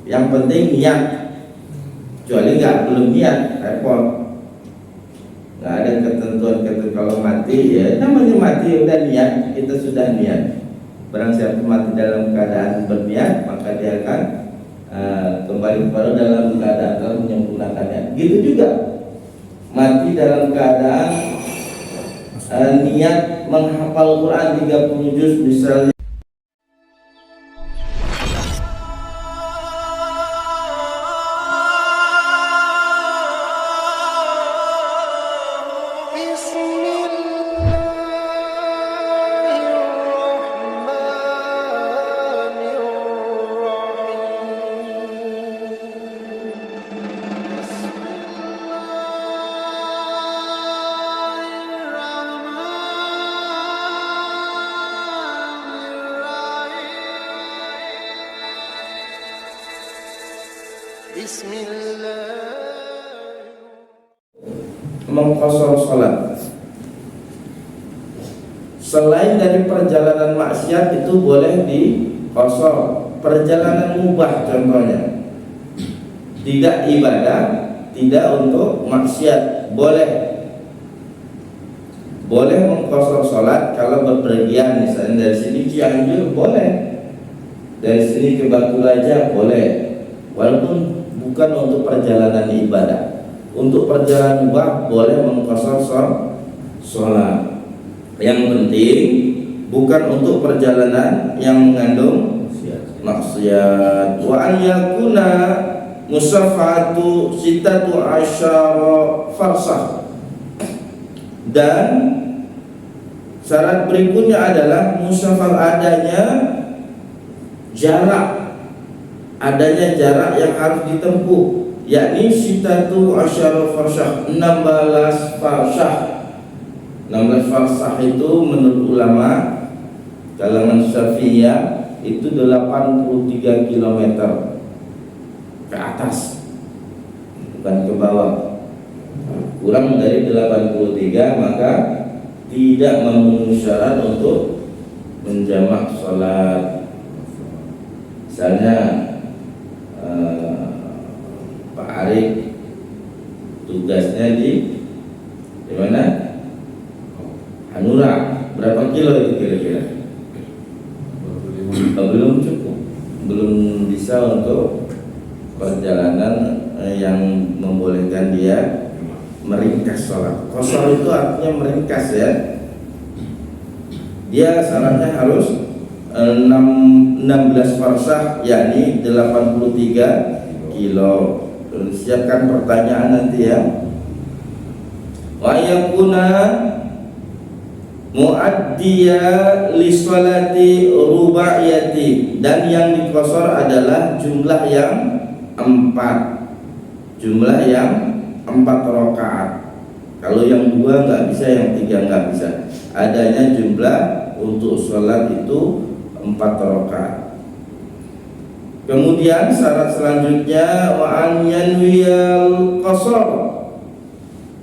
Yang penting niat. Kecuali belum niat, repot. Nggak ada ketentuan kalau mati ya namanya mati udah niat, kita sudah niat. Barang siapa mati dalam keadaan berniat maka dia akan kembali kepada dalam keadaan telah menyempurnakannya. Gitu juga mati dalam keadaan niat menghafal Quran 30 juz misalnya. Mengqashar salat. Selain dari perjalanan maksiat itu boleh diqashar. Perjalanan mubah contohnya, tidak ibadah, tidak untuk maksiat, boleh mengqashar salat kalau berpergian, misalnya dari sini Cianjur boleh, dari sini ke Batu Raja boleh, walaupun bukan untuk perjalanan ibadah. Untuk perjalanan mubah boleh mengqashar sholat. Yang penting bukan untuk perjalanan yang mengandung maksiat. Wa an yakuna musafatu sittatu asyara farsah. Dan syarat berikutnya adalah musafar adanya jarak yang harus ditempuh, yakni sittatu asyara farsah, 16 farsah. 16 farsah itu menurut ulama kalangan Syafi'iyah itu 83 km ke atas, bukan ke bawah. Kurang dari 83 maka tidak memenuhi syarat untuk menjamak sholat. Misalnya Pak Arif tugasnya di mana? Hanura. Berapa kilo itu kira-kira? Belum cukup, belum bisa untuk perjalanan yang membolehkan dia meringkas sholat. Qashar itu artinya meringkas ya. Dia syaratnya harus 16 farsah, yakni 83 kilo. Siapkan pertanyaan nanti ya. Wa yakuna muaddiya li sholati rubaiyati, dan yang diqashar adalah jumlah yang 4 rakaat. Kalau yang 2 nggak bisa, yang 3 nggak bisa. Adanya jumlah untuk sholat itu 4 rakaat. Kemudian syarat selanjutnya wa an yanwiyal qashar,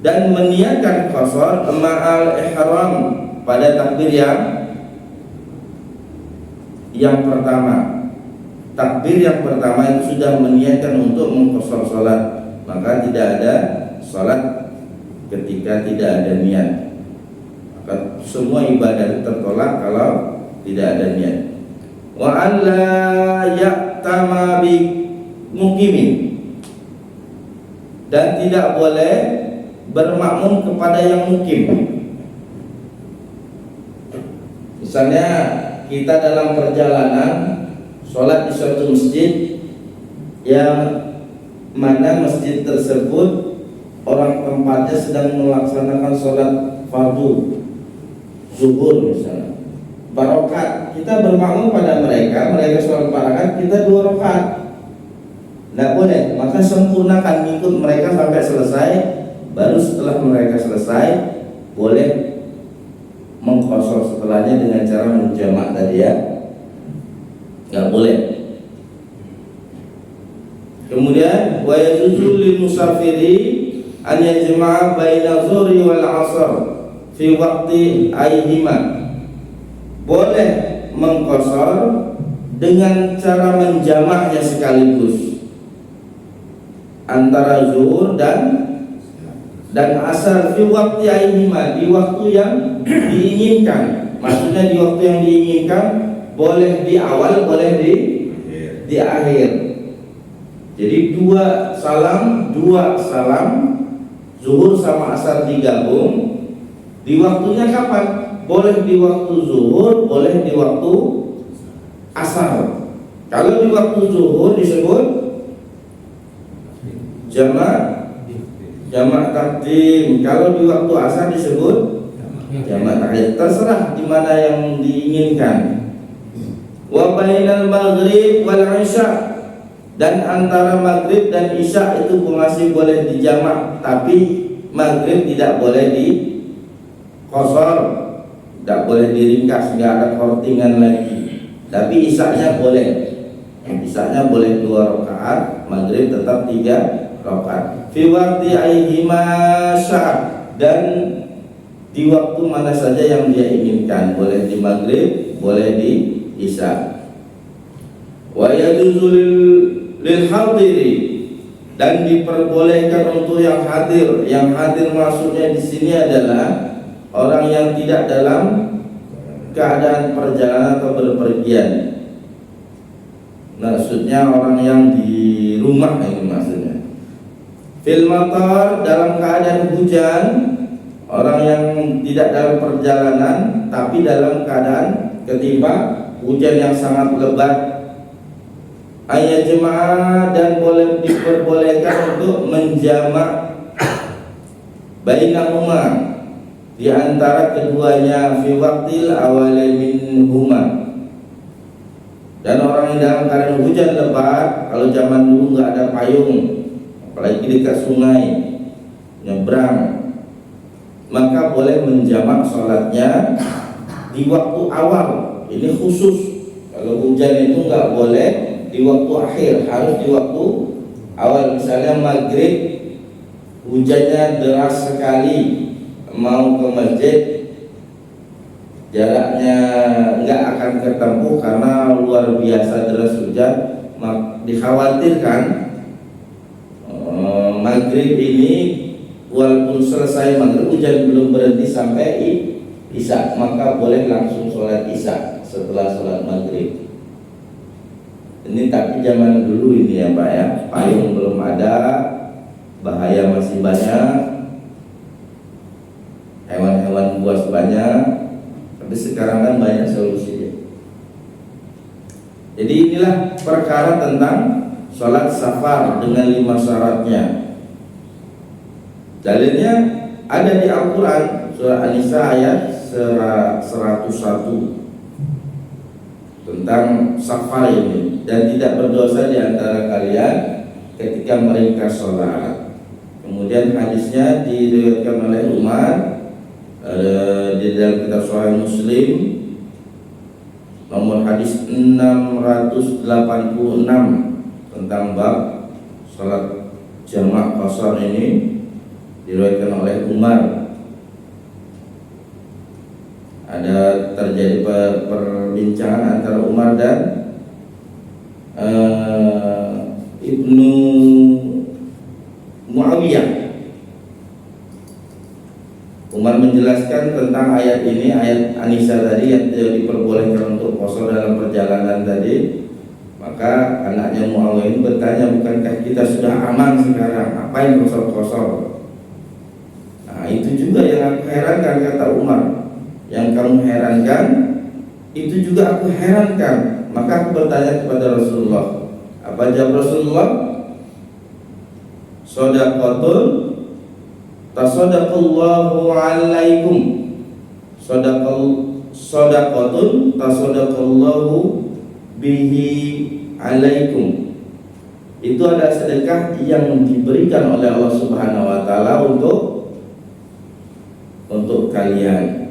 dan meniatkan qashar ma'al ihram pada takbir yang pertama. Takbir yang pertama itu sudah meniatkan untuk mengqashar salat, maka tidak ada salat ketika tidak ada niat. Maka semua ibadah tertolak kalau tidak ada niat. Wa alla ya'tama bi muqimin, dan tidak boleh bermakmum kepada yang mukim. Misalnya kita dalam perjalanan sholat di suatu masjid yang mana masjid tersebut orang tempatnya sedang melaksanakan sholat fardu zuhur misalnya, barokat, kita bermakmum pada mereka sholat barokat, kita 2 rakaat. Tidak boleh, maka sempurnakan, ikut mereka sampai selesai. Baru setelah mereka selesai boleh mengqashar setelahnya dengan cara menjamak tadi ya. Nggak boleh. Kemudian wa yajuzu lil musafiri an yajma'a baina zuhri wal 'ashr fi waqti ayyihima. Boleh mengqashar dengan cara menjamaknya sekaligus antara zuhur dan asar fi waktu aihima, di waktu yang diinginkan. Maksudnya di waktu yang diinginkan, boleh di awal, boleh di akhir. Jadi dua salam, zuhur sama asar digabung. Di waktunya kapan? Boleh di waktu zuhur, boleh di waktu asar. Kalau di waktu zuhur disebut jamak takdim. Kalau di waktu asar disebut jamak takhir. Terserah di mana yang diinginkan. Wa bainal maghrib wal isya, dan antara maghrib dan isya itu masih boleh dijamak, tapi maghrib tidak boleh di qasar, tidak boleh diringkas, nggak ada kortingan lagi. Tapi isya-nya boleh. Isya-nya boleh 2 rakaat, maghrib tetap 3 rakaat. Fi waqti aihima sya', dan di waktu mana saja yang dia inginkan, boleh di maghrib, boleh di isya. Wa yajuzu lil hadiri, dan diperbolehkan untuk yang hadir. Yang hadir maksudnya di sini adalah orang yang tidak dalam keadaan perjalanan atau berpergian. Maksudnya orang yang di rumah, ini maksudnya. Fil matar, dalam keadaan hujan, orang yang tidak dalam perjalanan tapi dalam keadaan ketimpa hujan yang sangat lebat. Ayat jemaah, dan boleh diperbolehkan untuk menjamak bainahuma, di antara keduanya, fi waqtil awali minhuma. Dan orang yang dalam keadaan hujan lebat, kalau zaman dulu nggak ada payung, apalagi dekat sungai, nyebrang, maka boleh menjamak sholatnya di waktu awal. Ini khusus. Kalau hujan itu nggak boleh di waktu akhir, harus di waktu awal. Misalnya maghrib, hujannya deras sekali, mau ke masjid jaraknya nggak akan ketempuh karena luar biasa deras hujan. Dikhawatirkan maghrib ini walaupun selesai maghrib, hujan belum berhenti sampai isya, maka boleh langsung sholat isya setelah sholat maghrib. Ini tapi zaman dulu ini ya Pak ya, payung belum ada, bahaya masih banyak, hewan-hewan buas banyak. Tapi sekarang kan banyak solusinya. Jadi inilah perkara tentang sholat safar dengan 5 syaratnya. Dalilnya ada di Al-Quran, surah An-Nisa ayat 101 tentang safar ini. Dan tidak berdosa di antara kalian ketika meringkas sholat. Kemudian hadisnya diriwayatkan oleh Umar di dalam kitab Sahih Muslim, nomor hadis 686 tentang bab salat jamak qasar ini, diriwayatkan oleh Umar. Ada terjadi perbincangan antara Umar dan Ibnu Muawiyah. Umar menjelaskan tentang ayat ini, ayat An-Nisa tadi yang diperbolehkan untuk qasar dalam perjalanan tadi. Maka anaknya Muawiyah ini bertanya, bukankah kita sudah aman sekarang? Ngapain qasar-qasar? Nah, itu juga yang aku herankan, kata Umar. Yang kamu herankan, itu juga aku herankan. Maka aku bertanya kepada Rasulullah. Apa jawab Rasulullah? Shadaqatul tasadaqallahu alaikum. Shadaqatun tasadaqallahu bihi alaikum. Itu adalah sedekah yang diberikan oleh Allah Subhanahu wa taala untuk kalian.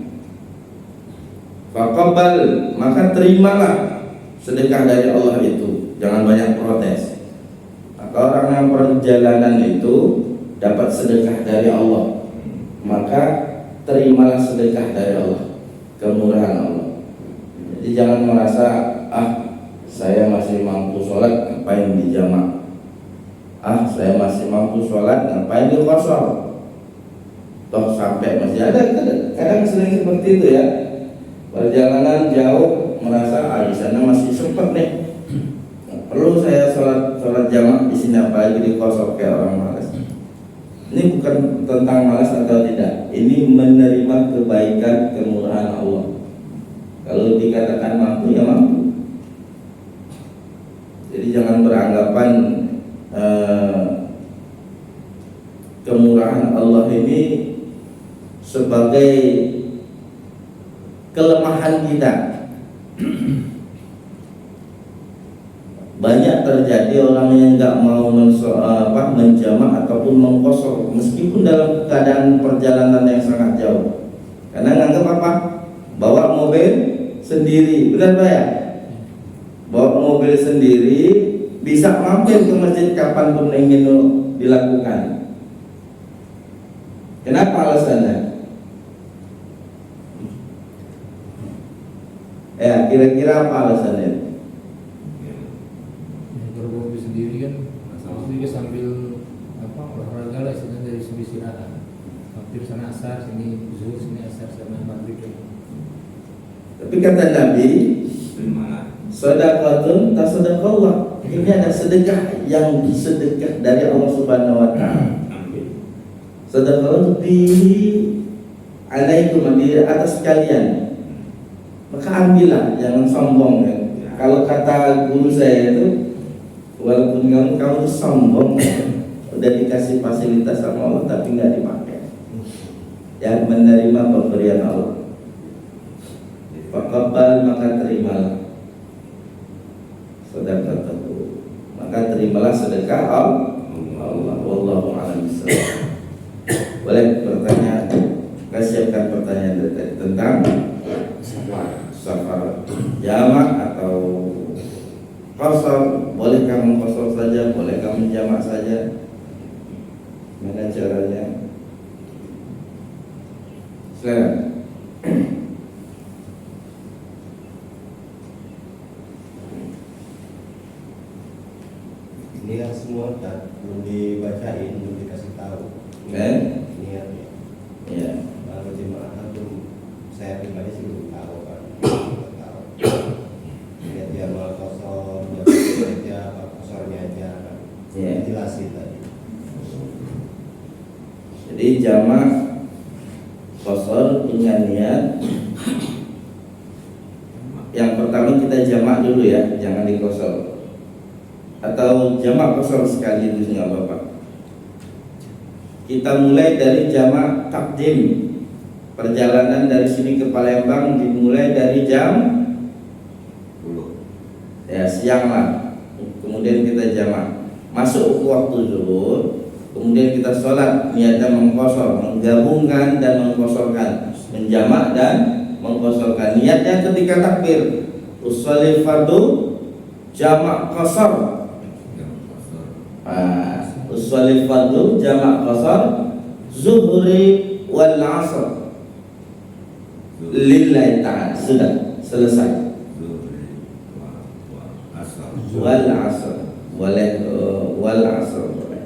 Faqabbal, maka terimalah sedekah dari Allah itu. Jangan banyak protes. Maka orang yang perjalanan itu dapat sedekah dari Allah, maka terimalah sedekah dari Allah, kemurahan Allah. Jadi jangan merasa saya masih mampu sholat, ngapain di jamak? Saya masih mampu sholat, ngapain di qasar? Toh sampai masih ada, kadang sering seperti itu ya. Perjalanan jauh merasa di sana masih sempat nih. Perlu saya sholat jamak di sini, apalagi di qasar kayak orang malas. Ini bukan tentang malas atau tidak. Ini menerima kebaikan, kemurahan Allah. Kalau dikatakan mampu ya mampu. Jadi jangan beranggapan kemurahan Allah ini sebagai kelemahan kita. Banyak terjadi orang yang nggak mau menjamak ataupun mengkosor meskipun dalam keadaan perjalanan yang sangat jauh. Karena nganggap apa? Bawa mobil sendiri, benar Pak ya? Bawa mobil sendiri bisa mampir ke masjid kapanpun ingin dilakukan. Kenapa alasannya? Ya, kira-kira apa alasannya? Bermobil sendiri kan, sendiri sambil olahraga lah, istilahnya dari sini istirahat. Hampir sana asar, sini zuhur, sini asar, sana maghrib. Tapi kata Nabi, sedekatun tasadaqallah. Ini ada sedekah yang sedekah dari Allah Subhanahu wa taala. Sedekah lebih alaikum di atas kalian. Maka ambillah, jangan sombong ya. Kalau kata guru saya itu, walaupun kamu itu sombong, udah dikasih fasilitas sama Allah tapi nggak dipakai. Ya, menerima pemberian Allah. Faqabbal, maka terimalah sedekah tersebut. Maka terimalah sedekah Allah. Wallahu a'lam bishawab. Boleh bertanya? Kita siapkan pertanyaan tentang safar jamak atau qasar. Boleh kamu qasar saja, boleh kamu jamak saja. Mana caranya? Silakan. Niat semua kan belum dibacain, belum dikasih tahu. Niatnya. Ya. Kalau jemaah belum, saya pribadi sih belum tahu kan. Belum tahu. Niat dia mau kosong, dia aja, kosongnya aja kan. Ya. Jelasin tadi. Jadi jamak qasar dengan niat. Yang pertama kita jamak dulu ya, jangan dikosor. Atau jamak qasar sekaligus nggak apa-apa. Kita mulai dari jamak takdim. Perjalanan dari sini ke Palembang dimulai dari jam 10 ya, siang lah. Kemudian kita jamak masuk ke waktu zuhur. Kemudian kita sholat, niatnya mengkosor, menggabungkan dan mengkosorkan, menjamak dan mengkosorkan. Niatnya ketika takbir, usolli fardu jamak qasar. Usolli fardu jamak qasar zuhri wal asr lillahi ta'ala. Sudah selesai. Wal asr boleh, wal asr boleh.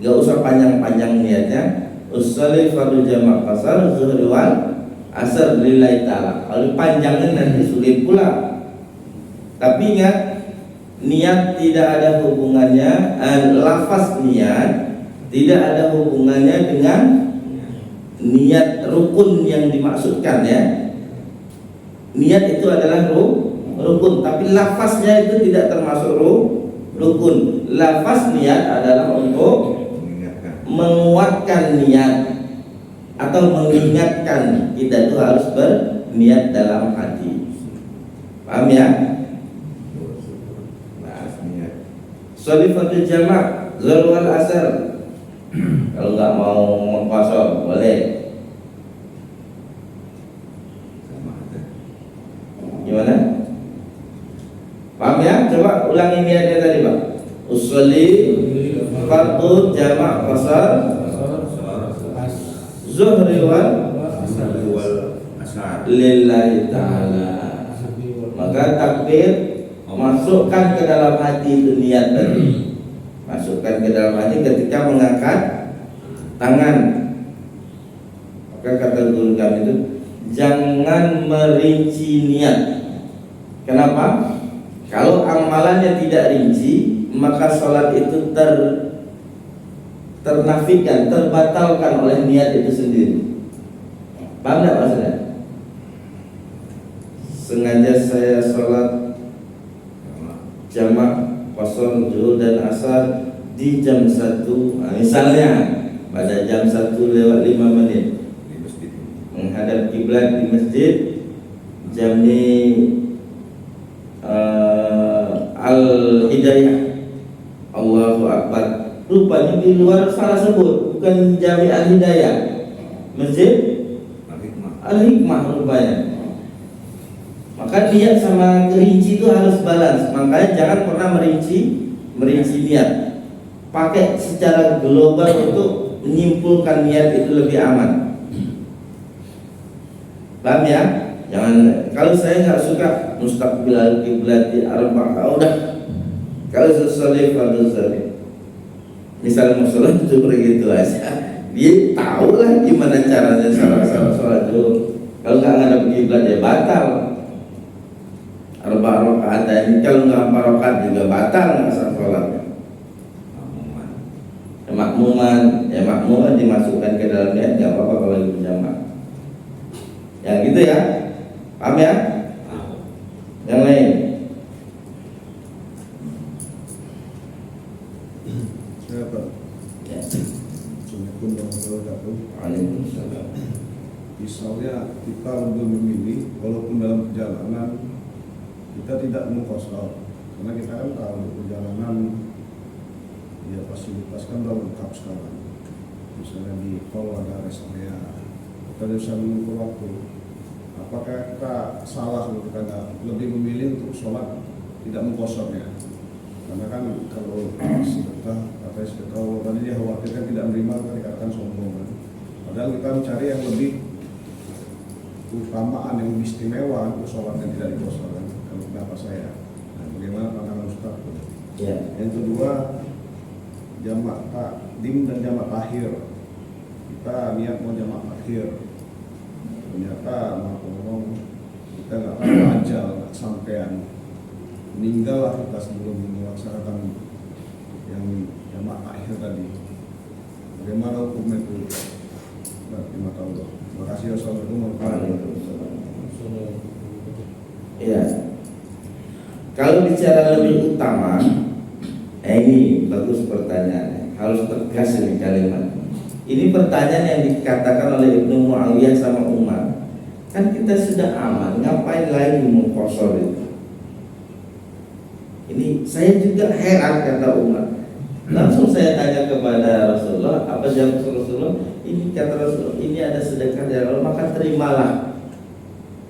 Gak usah panjang-panjang niatnya. Usolli fardu jamak qasar zuhri wal asr lillahi ta'ala. Kalau panjangnya nanti sulit pula. Tapi ingat, niat tidak ada hubungannya, lafaz niat tidak ada hubungannya dengan niat rukun yang dimaksudkan ya. Niat itu adalah rukun, tapi lafaznya itu tidak termasuk rukun. Lafaz niat adalah untuk menguatkan niat atau mengingatkan kita itu harus berniat dalam hati. Paham ya? Sholli fardhu jamak zuhur wal asar. Kalau nggak mau mengkosor boleh. Gimana? Paham ya? Coba ulangi niatnya tadi Pak. Usolli fardhu jamak qasar zuhri wal asar lillahi ta'ala. Maka takbir masukkan ke dalam hati itu niat tadi. Masukkan ke dalam hati ketika mengangkat tangan. Maka kata guru kami itu, jangan merinci niat. Kenapa? Kalau amalannya tidak rinci, maka sholat itu ternafikan, terbatalkan oleh niat itu sendiri. Paham tidak maksudnya? Sengaja saya sholat jamak qashar zuhur dan asar di jam 1, misalnya pada jam 1:05 menghadap kiblat di masjid Jami Al-Hidayah, Allahu Akbar. Rupanya di luar salah sebut, bukan Jami Al-Hidayah, Masjid Al-Hikmah rupanya. Maka niat sama kerinci itu harus balance. Makanya jangan pernah merinci niat. Pakai secara global untuk menyimpulkan niat itu lebih aman. Paham ya? Jangan, kalau saya nggak suka mustaqbil kiblat di arba'ah, udah. Kalau sesuai fardhu salih, misalnya mau sholat itu begitu aja. Dia tahu lah gimana caranya sholat dulu. Kalau nggak ngadep kiblat ya batal. Arba rakaat ini kalau nggak 4 rakaat juga batal nggak sah sholatnya. Makmuman dimasukkan ke dalam niat nggak apa-apa kalau lagi berjamaah. Ya gitu ya, paham ya? Yang lain? Siapa? Ya. Assalamualaikum warahmatullahi wabarakatuh. Waalaikumsalam. Misalnya kita untuk memilih, walaupun dalam perjalanan kita tidak mengkosor, karena kita kan tahu di perjalanan ya fasilitas kan udah lengkap sekarang. Misalnya di tol ada rest area, kita bisa mengukur waktu. Apakah kita salah kalau kita lebih memilih untuk sholat tidak mengkosornya? Karena kan kalau sedekah, katanya sedekah Allah tadi dia khawatirkan tidak menerima, kan dikatakan sombong kan. Padahal kita mencari yang lebih utamaan, yang lebih istimewa untuk sholat yang tidak dikosorkan. Kalau pendapat saya, nah, bagaimana pandangan Ustaz? Ya. Yang kedua, jamak takdim dan jamak akhir. Kita niat mau jamak akhir, ternyata ngomong kita nggak tahu ajal, nggak sampean, meninggal lah kita sebelum melaksanakan yang jamak akhir tadi. Bagaimana hukumnya itu? Terima kasih. Terima kasih. Assalamualaikum warahmatullahi wabarakatuh. Ya. Kalau bicara lebih utama, ini bagus pertanyaannya. Harus tegas ini kalimat. Ini pertanyaan yang dikatakan oleh Ibnu Muawiyah sama Umar. Kan kita sudah aman, ngapain lagi mau kosor itu? Ini saya juga heran, kata Umar. Langsung saya tanya kepada Rasulullah, apa jawab Rasulullah? Ini kata Rasulullah, ini ada sedekah dari Allah, maka terimalah.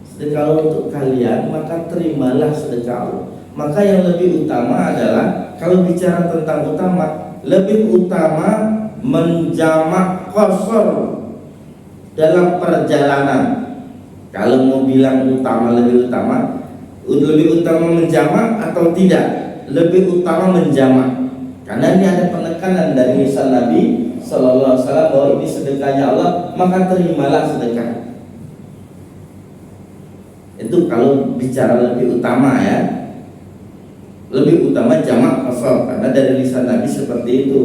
Sedekah untuk kalian, maka terimalah sedekah Allah. Maka yang lebih utama adalah, kalau bicara tentang utama, lebih utama menjamak qashar dalam perjalanan. Kalau mau bilang utama, lebih utama menjamak atau tidak? Lebih utama menjamak. Karena ini ada penekanan dari lisan Nabi Sallallahu Alaihi Wasallam bahwa ini sedekahnya Allah, maka terimalah sedekah. Itu kalau bicara lebih utama ya, lebih utama jamak qashar karena dari lisan Nabi seperti itu.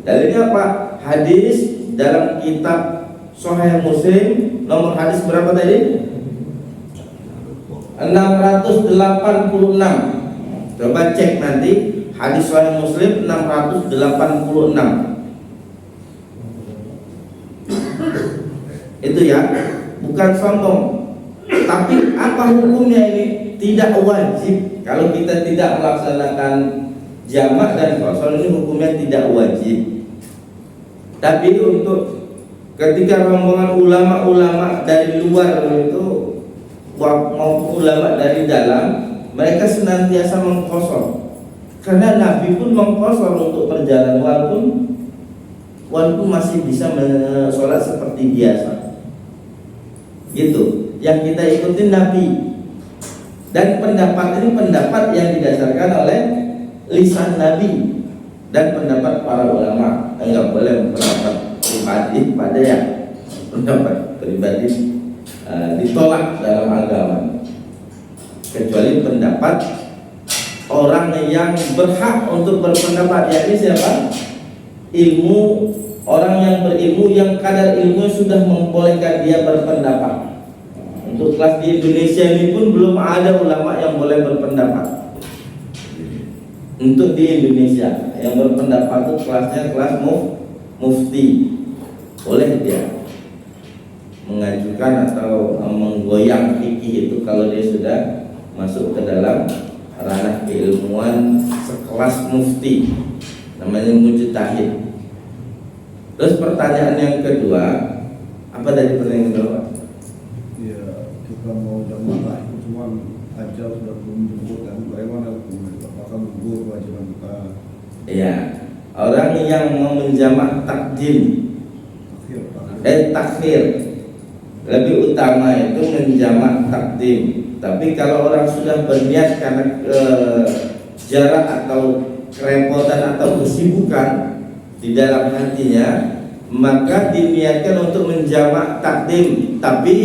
Dalilnya apa? Hadis dalam kitab Sahih Muslim, nomor hadis berapa tadi? 686. Coba cek nanti hadis Sahih Muslim 686. Itu ya, bukan sombong. Tapi apa hukumnya ini? Tidak wajib. Kalau kita tidak melaksanakan jamak dan qashar, ini hukumnya tidak wajib. Tapi untuk ketika rombongan ulama-ulama dari luar itu maupun ulama dari dalam, mereka senantiasa mengqashar. Karena Nabi pun mengqashar untuk perjalanan, walaupun masih bisa sholat seperti biasa. Gitu. Yang kita ikutin Nabi. Dan pendapat ini pendapat yang didasarkan oleh lisan Nabi dan pendapat para ulama. Enggak boleh pendapat pribadi pada yang pendapat pribadi ditolak dalam agama, kecuali pendapat orang yang berhak untuk berpendapat, yakni siapa? Orang yang berilmu, yang kadar ilmu sudah membolehkan dia berpendapat. Untuk kelas di Indonesia ini pun belum ada ulama yang boleh berpendapat. Untuk di Indonesia yang berpendapat itu kelasnya kelas mufti, boleh dia mengajukan atau menggoyang fikih itu kalau dia sudah masuk ke dalam ranah keilmuan sekelas mufti, namanya mujtahid. Terus pertanyaan yang kedua, apa tadi pertanyaan kedua? Ya, kita mau jamaah itu cuma ajal sudah belum disebutkan bagaimana hukumnya, apakah gugur kewajiban kita? Iya, orang yang mau menjamak takdim, takhir, lebih utama itu menjamak takdim. Tapi kalau orang sudah berniat karena jarak atau kerepotan atau kesibukan di dalam hatinya, maka diniatkan untuk menjamak takdim. Tapi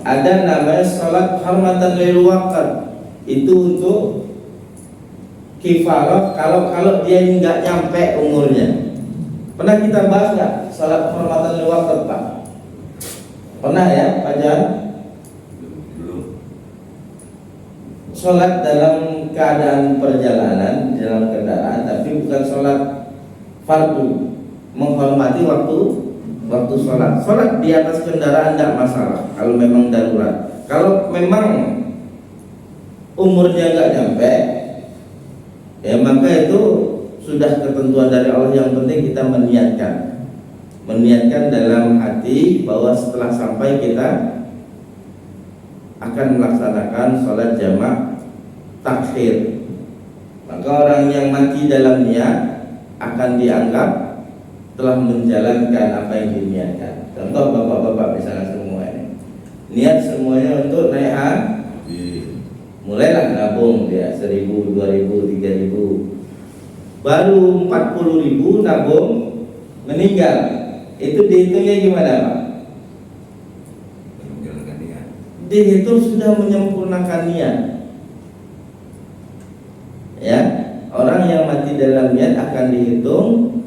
ada namanya sholat hormatan lil waqt, itu untuk kifarah kalau dia nggak nyampe umurnya. Pernah kita bahas nggak sholat hormatan lil waqt, Pak? Pernah ya, Pak Jan? Sholat dalam keadaan perjalanan, dalam kendaraan, tapi bukan sholat fardu, menghormati waktu sholat. Sholat di atas kendaraan tidak masalah kalau memang darurat. Kalau memang umurnya nggak nyampe, ya maka itu sudah ketentuan dari Allah. Yang penting kita meniatkan dalam hati bahwa setelah sampai kita akan melaksanakan sholat jamak takhir. Maka orang yang mati dalam niat akan dianggap telah menjalankan apa yang diniatkan. Contoh bapak-bapak misalnya semua ini niat semuanya untuk naik haji, mulailah nabung dia 1.000, 2.000, 3.000, baru 40.000 nabung, meninggal. Itu dihitungnya gimana, Pak? Dihitung sudah menyempurnakan niat. Ya, orang yang mati dalam niat akan dihitung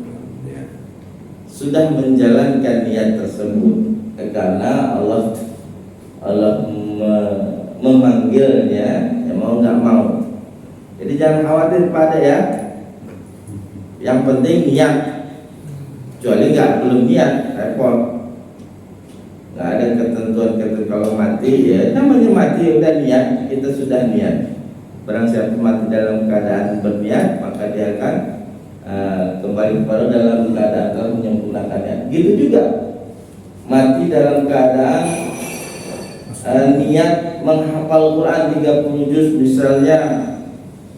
sudah menjalankan niat tersebut, karena Allah memanggilnya, ya mau nggak mau. Jadi jangan khawatir pada ya. Yang penting niat. Kecuali belum niat, repot. Nggak ada ketentuan kalau mati ya namanya mati udah niat, kita sudah niat. Barang siapa mati dalam keadaan berniat, maka dia akan kembali kepada dalam keadaan telah menyempurnakannya. Gitu juga mati dalam keadaan niat menghafal Quran 30 juz, misalnya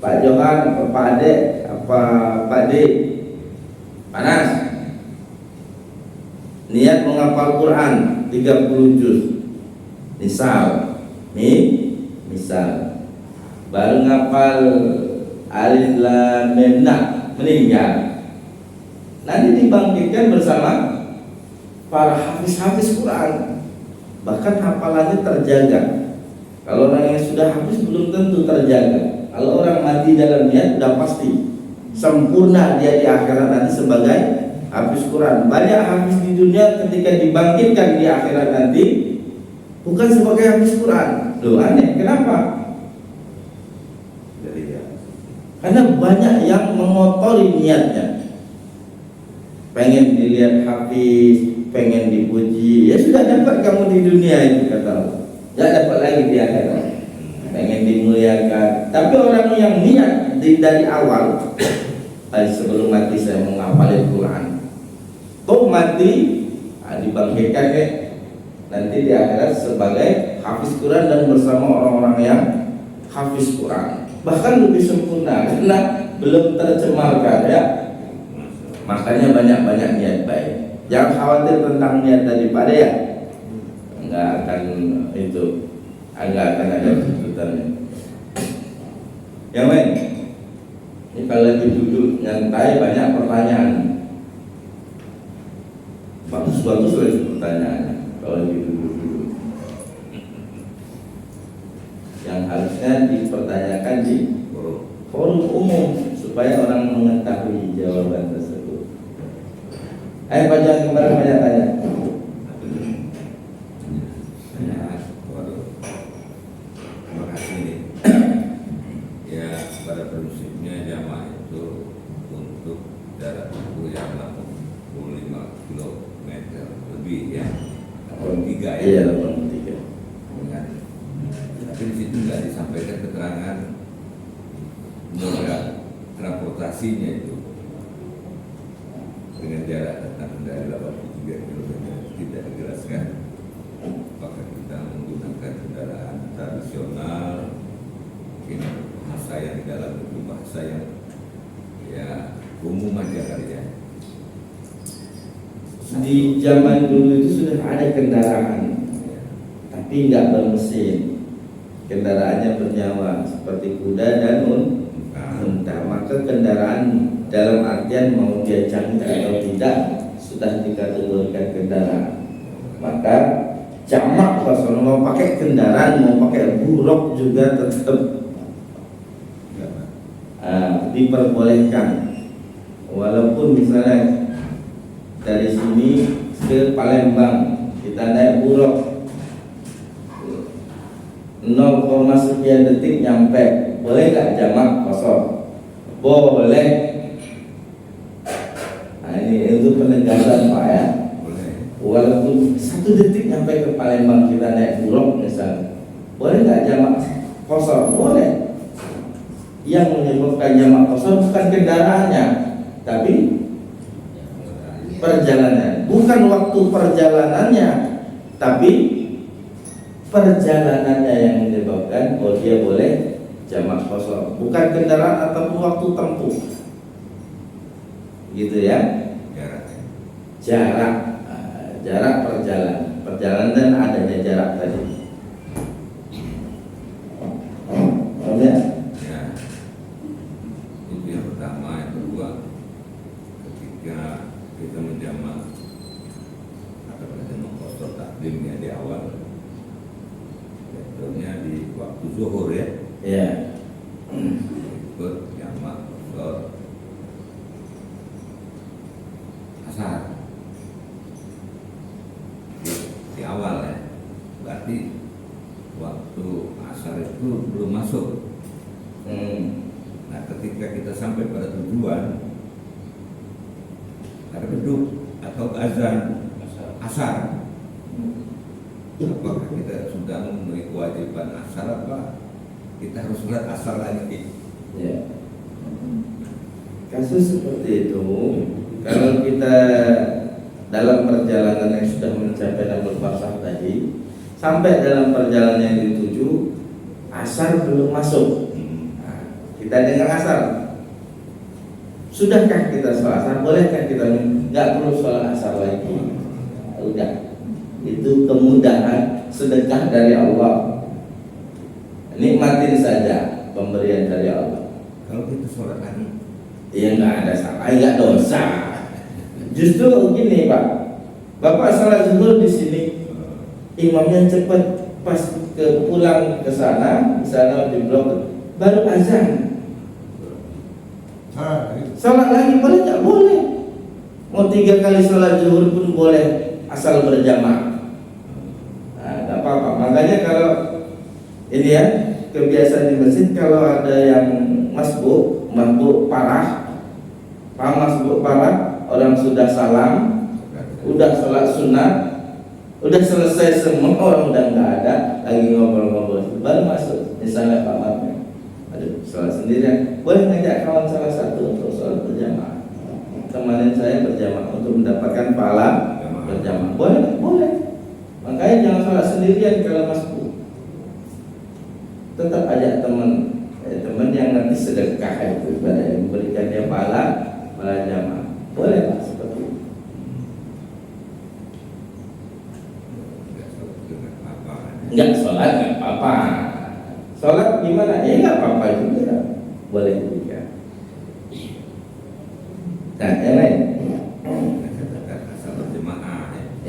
Pak Johan, Pak Ade, Pak D panas niat menghafal Quran 30 juz, misal baru ngapal alif lam mim meninggal, nanti dibangkitkan bersama para hafiz Quran, bahkan hafalannya terjaga. Kalau orang yang sudah hafiz belum tentu terjaga. Kalau orang mati dalam niat sudah pasti sempurna dia di akhirat nanti sebagai hafiz Quran. Banyak hafiz di dunia ketika dibangkitkan di akhirat nanti bukan sebagai hafiz Quran. Loh, aneh, kenapa? Karena banyak yang mengotori niatnya, pengen dilihat hafiz, pengen dipuji, ya sudah dapat kamu di dunia itu, kata Allah, ya dapat lagi di akhirat, pengen dimuliakan. Tapi orang yang niat dari awal, sebelum mati saya mau ngapalin Quran, toh mati dibangkitkan nanti di akhirat sebagai hafiz Quran dan bersama orang-orang yang hafiz Quran, bahkan lebih sempurna karena belum tercemarkan ya. Makanya banyak-banyak niat baik. Jangan khawatir tentang niat daripada ya, enggak akan ada tuntutannya. Ya men, ini kalau lagi duduk nyantai banyak pertanyaan. Bagus-bagus lagi pertanyaannya kalau lagi duduk-duduk. Yang harusnya dipertanyakan di forum umum supaya orang mengetahui jawaban tersebut. Ayo Pak jangan kemarin banyak tanya. Terima kasih nih. Ya pada prinsipnya jamaah itu untuk jarak tempuh yang 85 km lebih ya. 83 ya. Iya 83. Dengan, tapi di situ nggak disampaikan keterangan moda transportasinya itu dengan jarak datang dari 83 km tidak dijelaskan. Apakah kita menggunakan kendaraan tradisional, mungkin bahasa yang di dalam itu bahasa yang ya umum aja kali ya. Di zaman dulu itu sudah ada kendaraan, tapi nggak bermesin. Kendaraannya bernyawa seperti kuda dan unta. Maka kendaraan dalam artian mau dia canggih atau tidak sudah dikategorikan kendaraan. Maka jamak kalau mau pakai kendaraan, mau pakai buruk juga tetap diperbolehkan. Walaupun misalnya dari sini ke Palembang kita naik buruk 0, sekian detik nyampe, boleh nggak jamak kosong? Boleh. Nah ini untuk penegasan Pak ya. Boleh. Walaupun 1 detik nyampe ke Palembang kita naik buruk misalnya, boleh nggak jamak kosong? Boleh. Yang menyebabkan jamak kosong bukan kendaraannya, tapi perjalanan. Bukan waktu perjalanannya, tapi perjalanannya yang menyebabkan dia boleh jamak kosong. Bukan kendaraan ataupun waktu tempuh. Gitu ya. Jaraknya. Jarak perjalanan dan adanya jarak tadi. Paham ya? Ya. Itu yang pertama, yang kedua, ketika kita menjamak atau kita mengkosor taklimnya di awal, contohnya di waktu zuhur ya, Ya. ikut jamak kosor asar di awal ya, berarti waktu asar itu belum masuk. Nah ketika kita sampai pada tujuan ada beduk atau azan asar, apakah kita sudah memenuhi kewajiban asar apa kita harus sholat asar lagi? Ya. Kasus seperti itu, kalau kita dalam perjalanan yang sudah mencapai 60 farsakh tadi, sampai dalam perjalanan yang dituju, asar belum masuk. Nah, kita dengar asar. Sudahkah kita sholat asar? Bolehkah kita nggak perlu sholat asar lagi? Udah. Itu kemudahan sedekah dari Allah. Nikmatin saja pemberian dari Allah. Kalau kita sholat lagi, Ya nggak ada salah, nggak dosa. Justru gini Pak, Bapak sholat zuhur di sini, imamnya cepat, pas pulang ke sana, di sana di blok, baru azan. Sholat lagi boleh nggak? Boleh. Mau 3 kali sholat zuhur pun boleh, asal berjamaah. Nah, nggak apa-apa. Makanya kalau ini ya kebiasaan di masjid, kalau ada yang masbuk parah, paham masbuk parah, orang sudah salam, udah sholat sunat, udah selesai semua, orang udah nggak ada, lagi ngobrol-ngobrol, baru masuk. Misalnya Pak Marmen, aduh sholat sendirian, boleh ngajak kawan salah satu untuk sholat berjamaah. Kemarin saya berjamaah untuk mendapatkan pahala berjamaah. Boleh, boleh. Makanya jangan sholat sendirian kalau masbuk. Tetap ajak teman yang nanti sedekah itu, memberikan dia pahala jamaah. Boleh Pak seperti itu. Enggak sholat nggak apa-apa. Sholat gimana? Ya nggak apa-apa juga.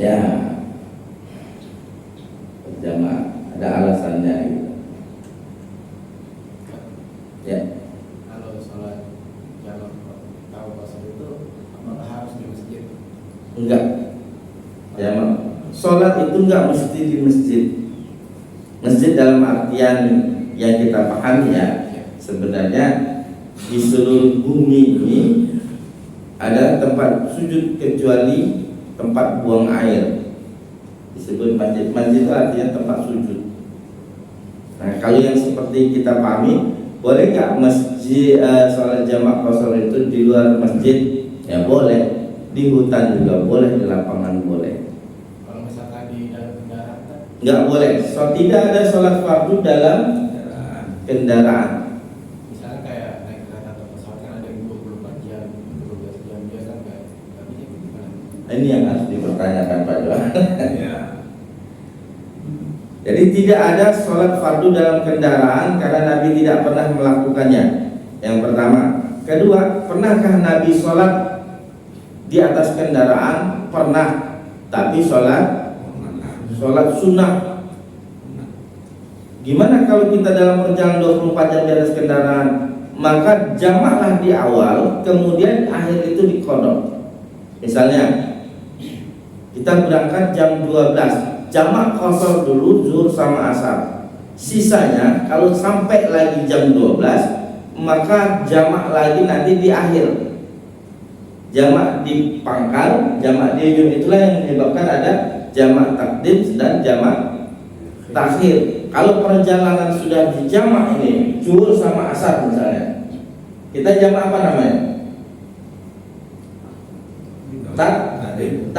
Ya, berjamaah ada alasannya gitu. Ya, Kalau sholat jalan tahu kosong itu apakah harus di masjid? enggak. Ya, sholat itu enggak mesti di masjid. Masjid dalam artian yang kita pahami ya, sebenarnya di seluruh bumi ini ada tempat sujud kecuali tempat buang air. Disebut masjid. Masjid itu artinya tempat sujud. Nah, kalau yang seperti kita pahami, boleh nggak masjid sholat jamak qashar itu di luar masjid? Ya boleh. Di hutan juga boleh, di lapangan boleh. Kalau misalkan di dalam kendaraan kan Nggak boleh. So, tidak ada sholat fardu dalam kendaraan. misalnya kayak naik kereta atau pesawat kan ada yang 24 jam, 12 jam dia kan nggak bisa gimana? Ini yang harus dipertanyakan Pak Johan. Ya. Jadi tidak ada sholat fardu dalam kendaraan karena Nabi tidak pernah melakukannya. Yang pertama. Kedua, pernahkah Nabi sholat di atas kendaraan? Pernah. Tapi sholat sunnah. Gimana kalau kita dalam perjalanan 24 jam di atas kendaraan? Maka jamaklah di awal, kemudian akhir itu dikodok. Misalnya kita berangkat jam 12, jamak qashar dulu zuhur sama asar. Sisanya kalau sampai lagi jam 12, maka jamak lagi nanti di akhir. Jamak di pangkal, jamak di ujung, itulah yang menyebabkan ada jamak takdim dan jamak takhir. Kalau perjalanan sudah di jamak ini, zuhur sama asar misalnya, kita jamak apa namanya? Takdim.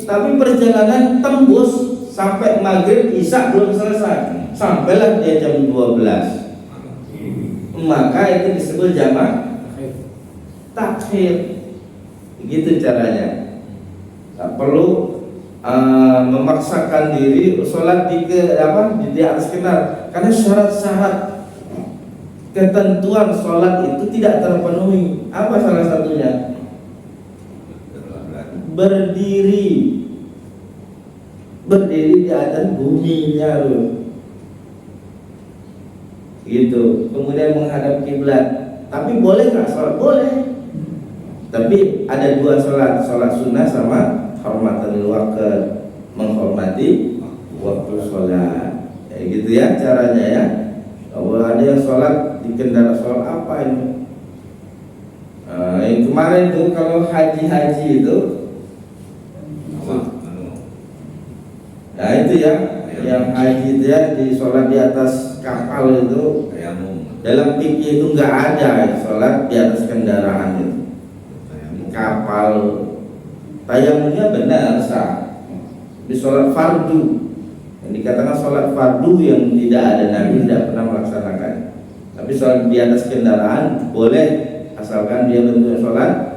Tapi perjalanan tembus sampai maghrib isya belum selesai, sampailah dia jam 12, maka itu disebut jamak takhir. Begitu caranya. Tak perlu memaksakan diri sholat di atas kendaraan, karena syarat-syarat ketentuan sholat itu tidak terpenuhi. Apa salah satunya? Berdiri di atas buminya loh, gitu. Kemudian menghadap kiblat. Tapi boleh nggak sholat? Boleh. Tapi ada dua sholat sunnah sama hormatul waqt, menghormati waktu sholat. Kayak gitu ya caranya ya. Kalau ada yang sholat di kendaraan, sholat apa ini? Yang kemarin tuh kalau haji itu, nah itu ya, yang haji itu ya di sholat di atas kapal itu. Dalam fikih itu nggak ada sholat di atas kendaraan itu. Kapal tayamumnya benar sah. Di sholat fardu yang dikatakan sholat fardu yang tidak ada, Nabi tidak pernah melaksanakan. Tapi sholat di atas kendaraan boleh, asalkan dia bentuknya sholat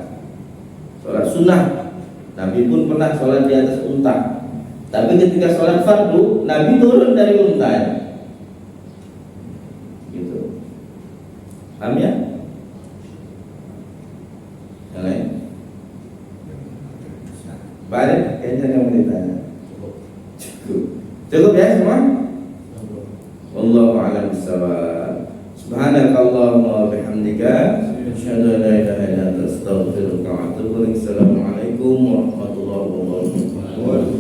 sunnah. Nabi pun pernah sholat di atas unta. Tapi ketika sholat fardu, Nabi turun dari unta, gitu. Paham ya? Yang lain? Balik, kayaknya kamu ditanya. Cukup ya semua? Wallahu a'lam bishawab. Subhanakallahumma wa bihamdika, asyhadu an la ilaha illa anta, astaghfiruka wa atubu ilaik. Assalamualaikum warahmatullahi wabarakatuh.